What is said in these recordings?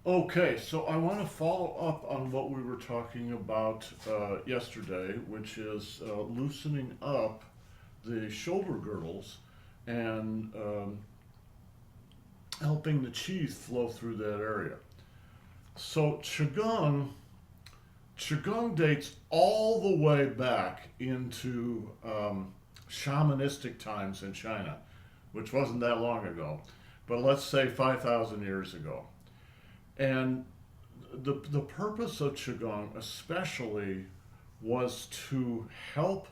Okay, so I want to follow up on what we were talking about yesterday, which is loosening up the shoulder girdles and helping the chi flow through that area. So Qigong dates all the way back into shamanistic times in China, which wasn't that long ago, but let's say 5,000 years ago. And the purpose of Qigong, especially, was to help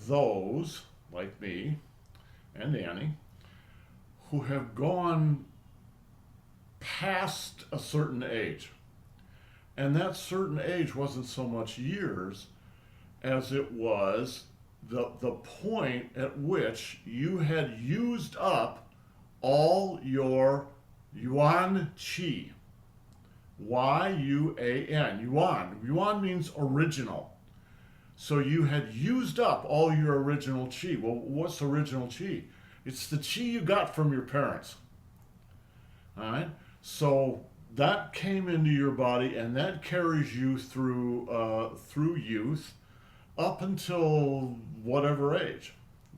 those like me and Annie who have gone past a certain age. And that certain age wasn't so much years as it was the point at which you had used up all your yuan qi. Y-U-A-N, yuan. Yuan means original. So you had used up all your original chi. Well, what's original chi? It's the chi you got from your parents. All right? So that came into your body and that carries you through youth up until whatever age,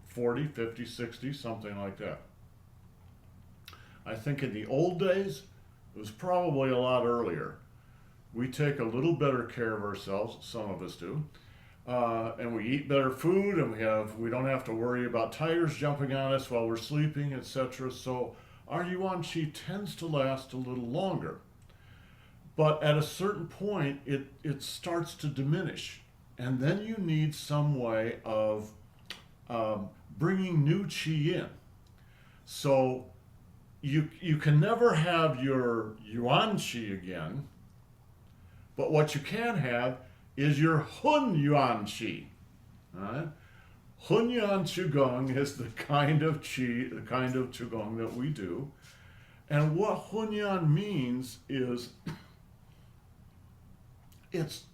40, 50, 60, something like that. I think in the old days, it was probably a lot earlier. We take a little better care of ourselves, some of us do, and we eat better food, and we don't have to worry about tigers jumping on us while we're sleeping, etc. So our yuan qi tends to last a little longer. But at a certain point, it starts to diminish. And then you need some way of bringing new qi in. So you can never have your yuan qi again, but what you can have is your hun yuan qi. Right? Hun yuan qigong is the kind of qi, the kind of qigong that we do. And what hun yuan means is it's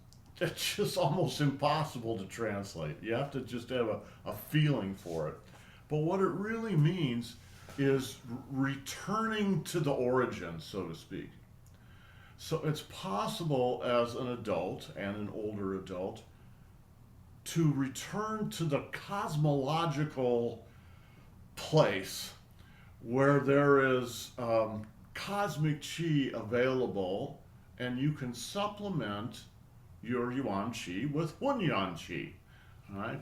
it's just almost impossible to translate. You have to just have a feeling for it. But what it really means is returning to the origin, so to speak. So it's possible as an adult and an older adult to return to the cosmological place where there is cosmic chi available and you can supplement your yuan qi with hun yuan qi. All right?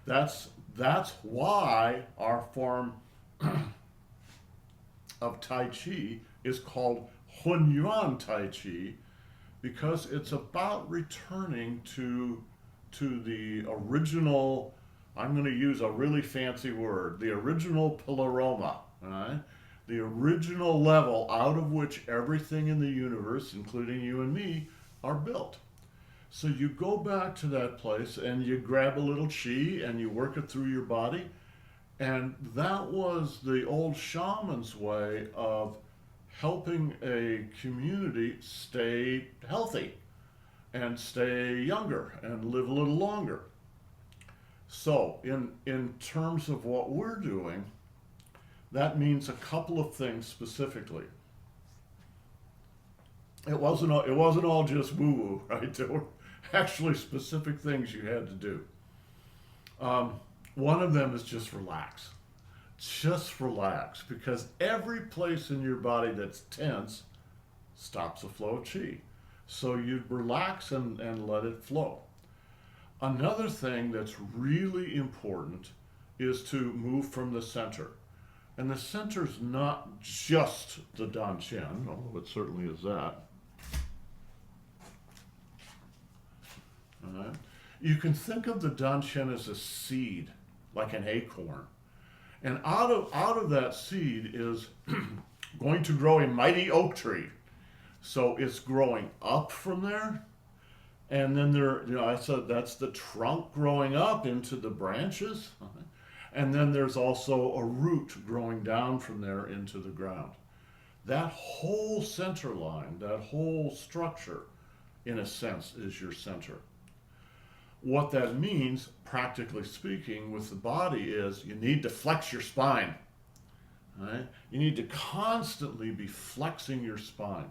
That's why our form of Tai Chi is called Hun Yuan Tai Chi because it's about returning to the original. I'm going to use a really fancy word, the original pleroma, right? The original level out of which everything in the universe, including you and me, are built. So you go back to that place and you grab a little chi and you work it through your body. And that was the old shaman's way of helping a community stay healthy and stay younger and live a little longer. So, in terms of what we're doing, that means a couple of things specifically. It wasn't all just woo woo, right? There were actually specific things you had to do. Um, One of them is just relax. Just relax because every place in your body that's tense stops the flow of chi. So you relax and let it flow. Another thing that's really important is to move from the center. And the center's not just the Dan Chen, although it certainly is that. All right? You can think of the Dan Chen as a seed, like an acorn. And out of that seed is going to grow a mighty oak tree. So it's growing up from there. And then I said that's the trunk growing up into the branches. And then there's also a root growing down from there into the ground. That whole center line, that whole structure, in a sense, is your center. What that means, practically speaking, with the body is you need to flex your spine. Right? You need to constantly be flexing your spine.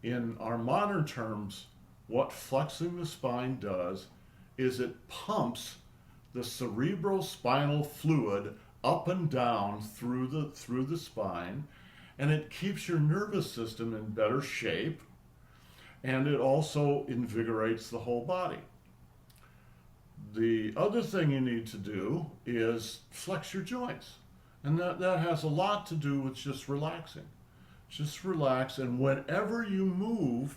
In our modern terms, what flexing the spine does is it pumps the cerebrospinal fluid up and down through the spine, and it keeps your nervous system in better shape, and it also invigorates the whole body. The other thing you need to do is flex your joints, and that has a lot to do with just relaxing. Just relax, and whenever you move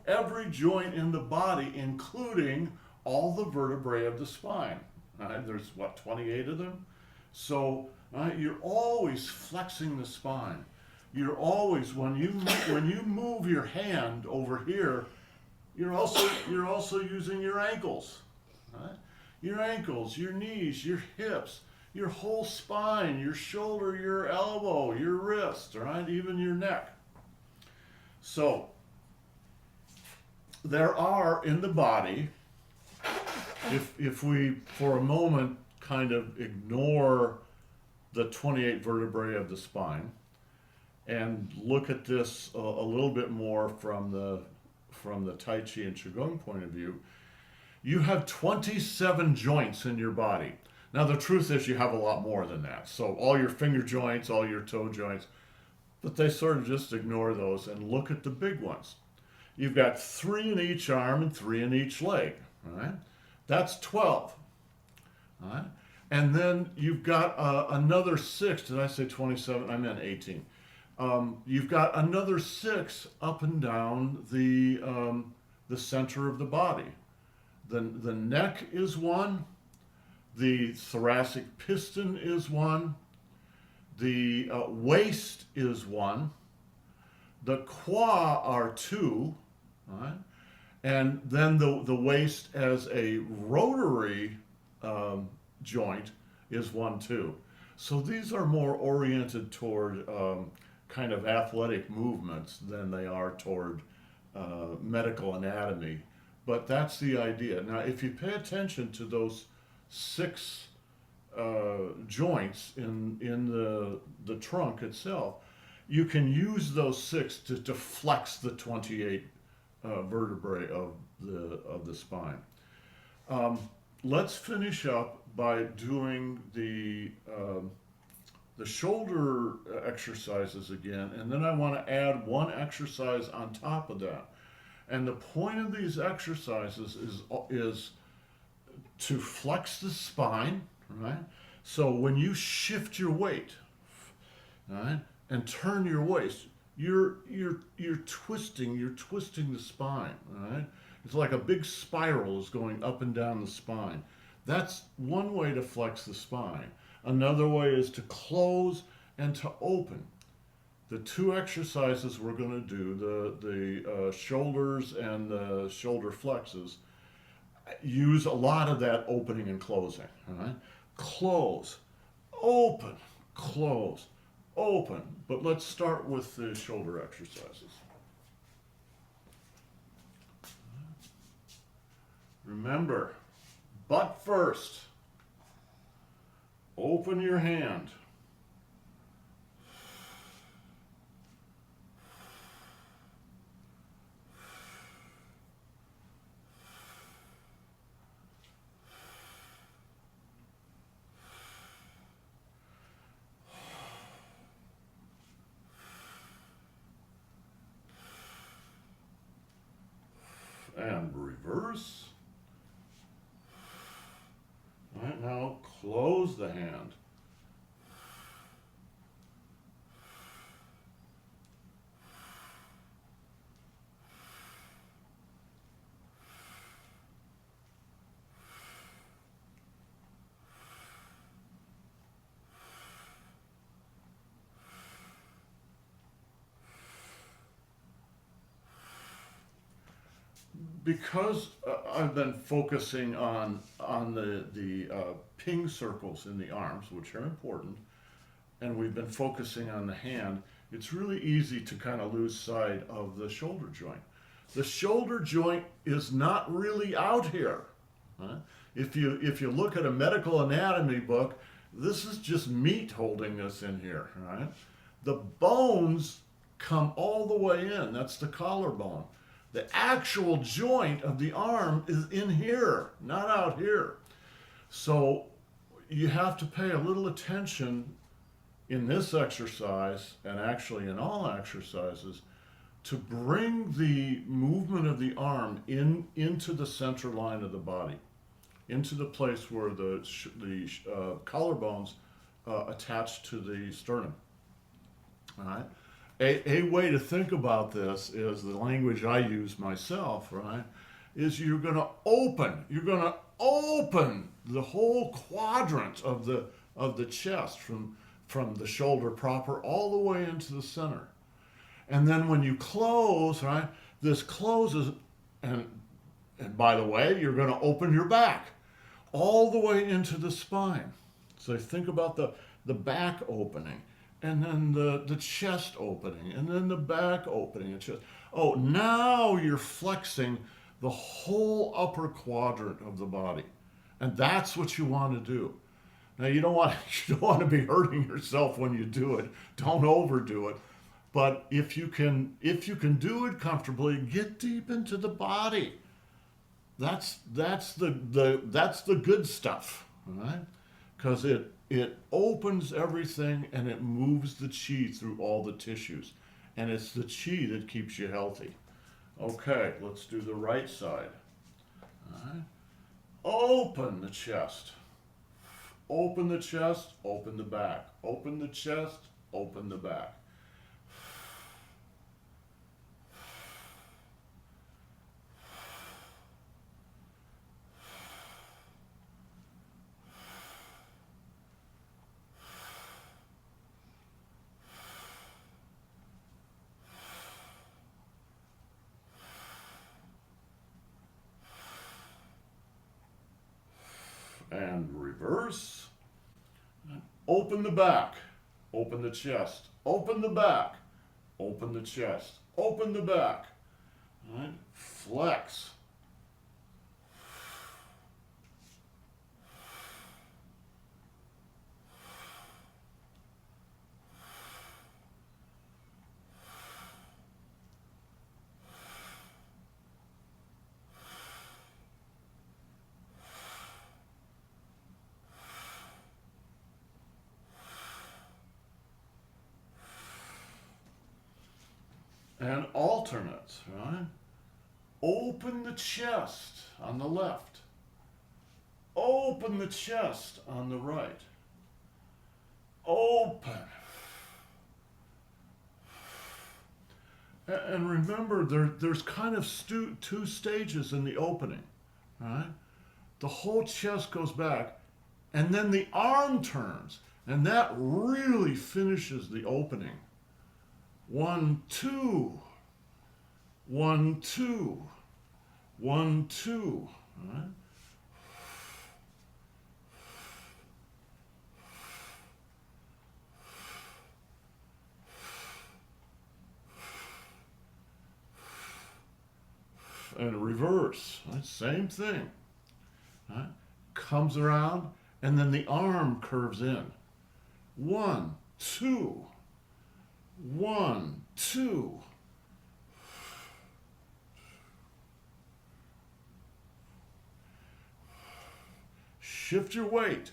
every joint in the body, including all the vertebrae of the spine. There's what, 28 of them? So you're always flexing the spine. You're always, when you move your hand over here, you're also using your ankles. Right? Your ankles, your knees, your hips, your whole spine, your shoulder, your elbow, your wrist, right? Even your neck. So there are in the body, if we for a moment kind of ignore the 28 vertebrae of the spine and look at this a little bit more from the Tai Chi and Qigong point of view, you have 27 joints in your body. Now the truth is you have a lot more than that. So all your finger joints, all your toe joints, but they sort of just ignore those and look at the big ones. You've got 3 in each arm and 3 in each leg, right? That's 12, right? And then you've got another 6. Did I say 27? I meant 18. You've got another 6 up and down the center of the body. The neck is 1. The thoracic piston is 1. The waist is 1. The qua are 2. Right? And then the waist as a rotary joint is 1 too. So these are more oriented toward kind of athletic movements than they are toward medical anatomy. But that's the idea. Now, if you pay attention to those 6 joints in the trunk itself, you can use those 6 to flex the 28 vertebrae of the spine. Let's finish up by doing the shoulder exercises again, and then I want to add one exercise on top of that. And the point of these exercises is to flex the spine, right? So when you shift your weight, right, and turn your waist, you're twisting the spine, right? It's like a big spiral is going up and down the spine. That's one way to flex the spine. Another way is to close and to open. The 2 exercises we're going to do, the shoulders and the shoulder flexes, use a lot of that opening and closing. Right? Close, open, close, open. But let's start with the shoulder exercises. Remember, butt first. Open your hand. And reverse. All right, now close the hand. Because I've been focusing on the ping circles in the arms, which are important, and we've been focusing on the hand, it's really easy to kind of lose sight of the shoulder joint. The shoulder joint is not really out here. Huh? If you look at a medical anatomy book, this is just meat holding us in here. Right? The bones come all the way in. That's the collarbone. The actual joint of the arm is in here, not out here. So you have to pay a little attention in this exercise, and actually in all exercises, to bring the movement of the arm into the center line of the body, into the place where the collarbones attach to the sternum. All right. A way to think about this is the language I use myself, right? Is you're going to open the whole quadrant of the chest from the shoulder proper all the way into the center. And then when you close, right, this closes, and by the way, you're going to open your back all the way into the spine. So think about the back opening, and then the chest opening, and then the back opening. And chest. Oh, now you're flexing the whole upper quadrant of the body. And that's what you want to do. Now you don't want to be hurting yourself when you do it. Don't overdo it. But if you can do it comfortably, get deep into the body. That's the good stuff, right? Because it opens everything and it moves the chi through all the tissues, and it's the chi that keeps you healthy. Okay, let's do the right side. All right. Open the chest. Open the chest, open the back. Open the chest, open the back. And reverse. Open the back, open the chest, open the back, open the chest, open the back. All right. Flex. And alternate, right? Open the chest on the left. Open the chest on the right. Open. And remember, there's kind of two stages in the opening, right? The whole chest goes back, and then the arm turns, and that really finishes the opening. 1, 2. 1, 2. 1, 2. All right? And reverse. Right? Same thing. Right? Comes around, and then the arm curves in. 1, 2. 1, 2. Shift your weight.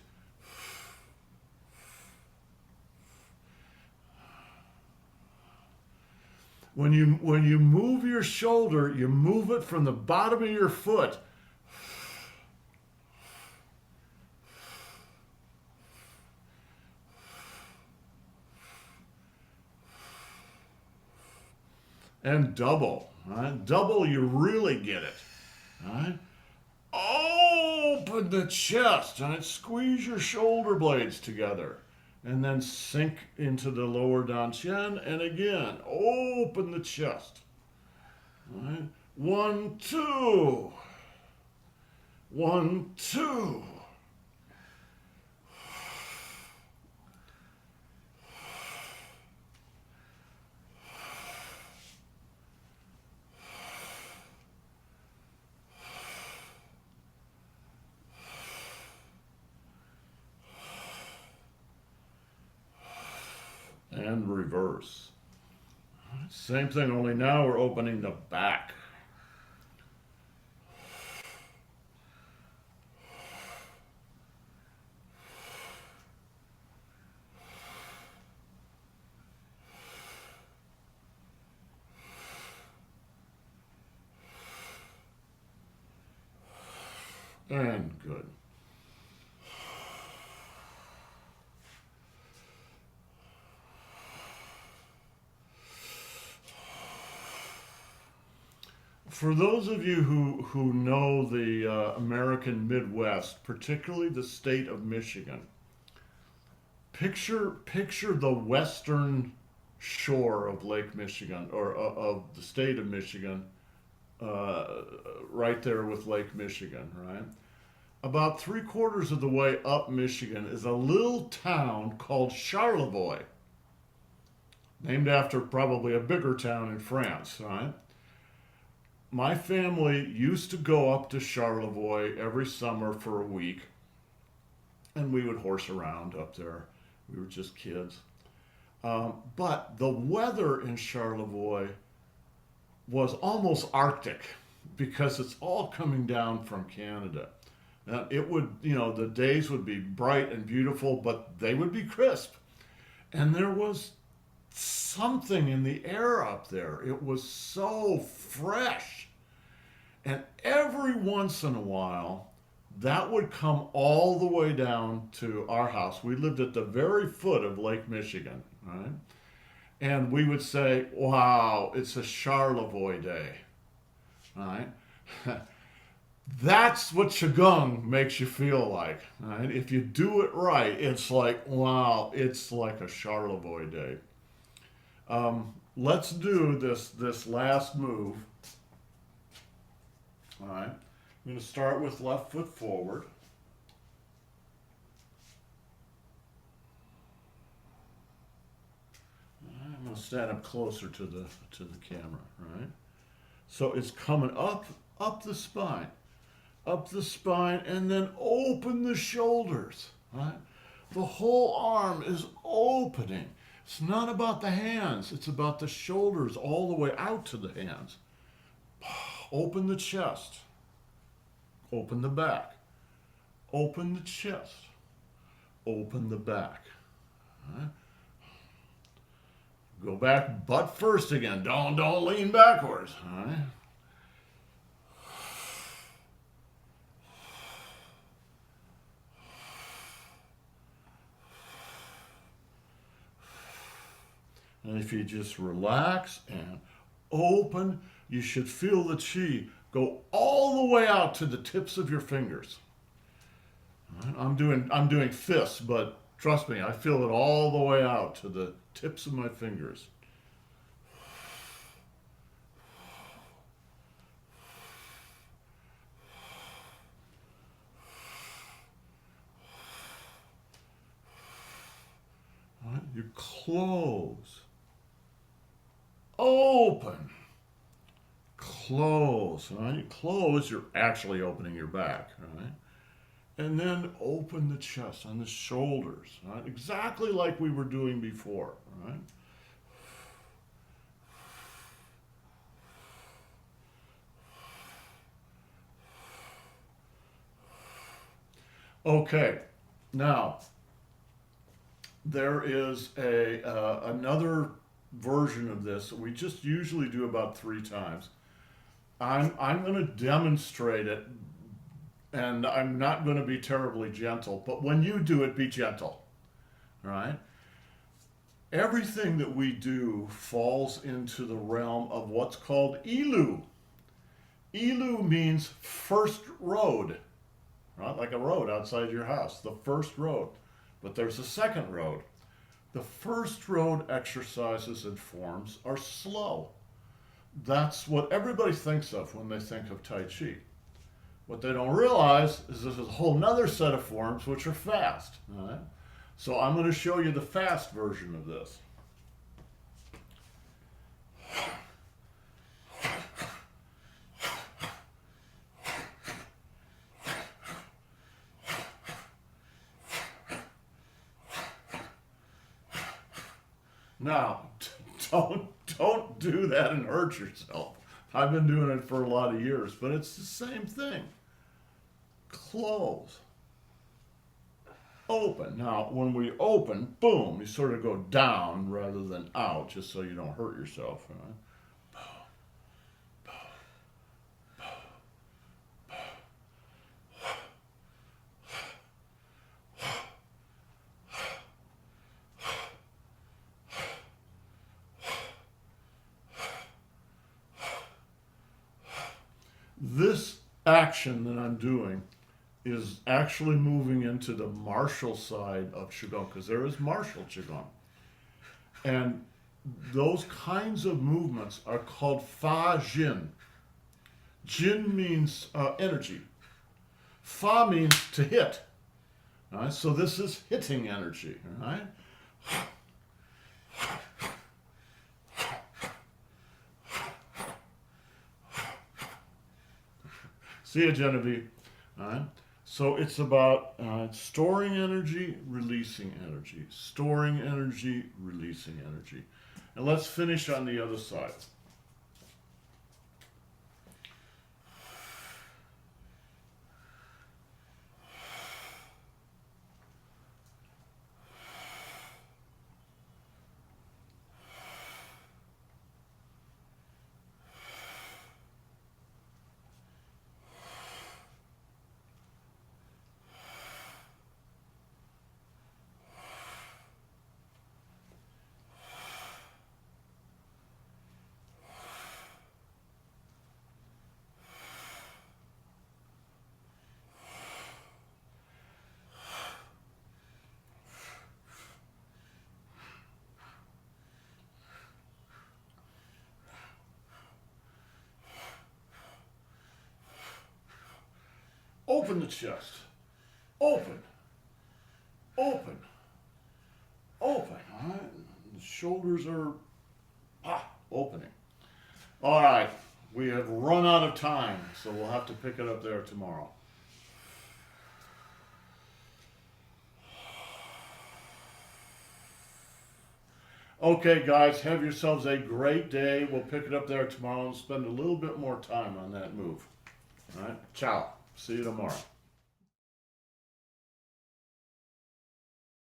When you move your shoulder, you move it from the bottom of your foot. And double. Right? Double, you really get it. Right? Open the chest. Right? Squeeze your shoulder blades together. And then sink into the lower dantian. And again, open the chest. Right? 1, 2. 1, 2. And reverse. Right. Same thing, only now we're opening the back. And good. For those of you who know the American Midwest, particularly the state of Michigan, picture the western shore of Lake Michigan, or of the state of Michigan, right there with Lake Michigan, right? About 3/4 of the way up Michigan is a little town called Charlevoix, named after probably a bigger town in France, right? My family used to go up to Charlevoix every summer for a week, and we would horse around up there. We were just kids. But the weather in Charlevoix was almost Arctic because it's all coming down from Canada. Now, it would, the days would be bright and beautiful, but they would be crisp. And there was something in the air up there. It was so fresh. And every once in a while, that would come all the way down to our house. We lived at the very foot of Lake Michigan, right? And we would say, wow, it's a Charlevoix day, right? That's what Qigong makes you feel like, right? If you do it right, it's like, wow, it's like a Charlevoix day. Let's do this last move. All right. I'm going to start with left foot forward. I'm going to stand up closer to the camera, right? So it's coming up the spine, and then open the shoulders, right? The whole arm is opening. It's not about the hands, it's about the shoulders all the way out to the hands. Open the chest, open the back, open the chest, open the back. Right? Go back butt first again. Don't lean backwards. All right? And if you just relax and open, you should feel the chi go all the way out to the tips of your fingers. Right? I'm doing fists, but trust me, I feel it all the way out to the tips of my fingers. Right? You close. Open. Close. Right? You close, you're actually opening your back. Right? And then open the chest and the shoulders. Right? Exactly like we were doing before. Right? Okay. Now, there is another version of this that we just usually do about 3 times. I'm going to demonstrate it, and I'm not going to be terribly gentle, but when you do it, be gentle, right? Everything that we do falls into the realm of what's called ilu. Ilu means first road, right? Like a road outside your house, the first road. But there's a second road. The first road exercises and forms are slow. That's what everybody thinks of when they think of Tai Chi. What they don't realize is there's a whole nother set of forms which are fast. All right? So I'm going to show you the fast version of this. Now, Don't do that and hurt yourself. I've been doing it for a lot of years, but it's the same thing. Close. Open. Now, when we open, boom, you sort of go down rather than out, just so you don't hurt yourself. Right? This action that I'm doing is actually moving into the martial side of Qigong, because there is martial Qigong. And those kinds of movements are called Fa Jin. Jin means energy. Fa means to hit. All right? So this is hitting energy. All right? See you, Genevieve. All right? So it's about storing energy, releasing energy. Storing energy, releasing energy. And let's finish on the other side. Open the chest. Open. Open. Open. All right? The shoulders are opening. All right. We have run out of time, so we'll have to pick it up there tomorrow. Okay, guys, have yourselves a great day. We'll pick it up there tomorrow and spend a little bit more time on that move. All right? Ciao. See you tomorrow.